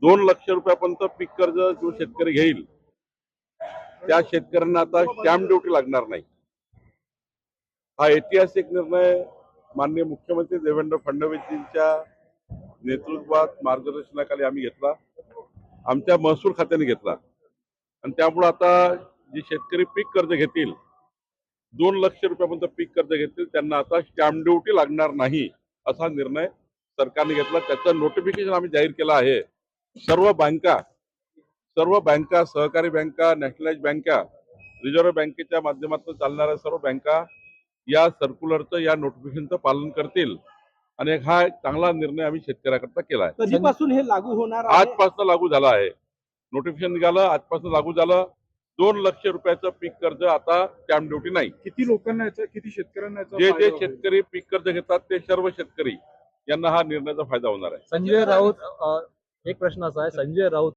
2 लाख रुपयापर्यंत पीक कर्ज जो शेतकरी घेईल त्या शेतकऱ्यांना आता स्टॅम्प ड्युटी लागणार नाही। हा ऐतिहासिक निर्णय माननीय मुख्यमंत्री देवेंद्र फडणवीसजींच्या नेतृत्वात मार्गदर्शनाखाली आम्ही घेतला, आमच्या महसूल खात्याने घेतला आणि त्यामुळे आता जे शेतकरी पीक कर्ज घेतील 2 लाख रुपयापर्यंत पीक कर्ज घेतील त्यांना आता स्टॅम्प ड्युटी लागणार नाही असा निर्णय सरकारने घेतला। त्याचं नोटिफिकेशन आम्ही जाहीर केलं आहे। सर्व बँका सहकारी बँका, नॅशनलाइज बँका, रिझर्व्ह बँकेच्या माध्यमातून चालणाऱ्या सर्व बँका या सर्क्युलरचं या नोटिफिकेशनचं पालन करतील आणि हा एक चांगला निर्णय आम्ही शेतकऱ्याकरता केला आहे। कधीपासून हे लागू होणार आहे? आजपासून लागू झाला आहे। नोटिफिकेशन निघालं, आजपासून लागू झालं। 2 लाख रुपयाचं पीक कर्ज आता स्टॅम्प ड्युटी नाही। किती लोकांना याचा, किती शेतकऱ्यांना याचा जे फायदा जे होईल? शेतकरी पीक कर्ज घेतात ते सर्व शेतकरी यांना हा निर्णयाचा फायदा होणार आहे। संजय राऊत एक प्रश्न असा आहे, संजय राऊत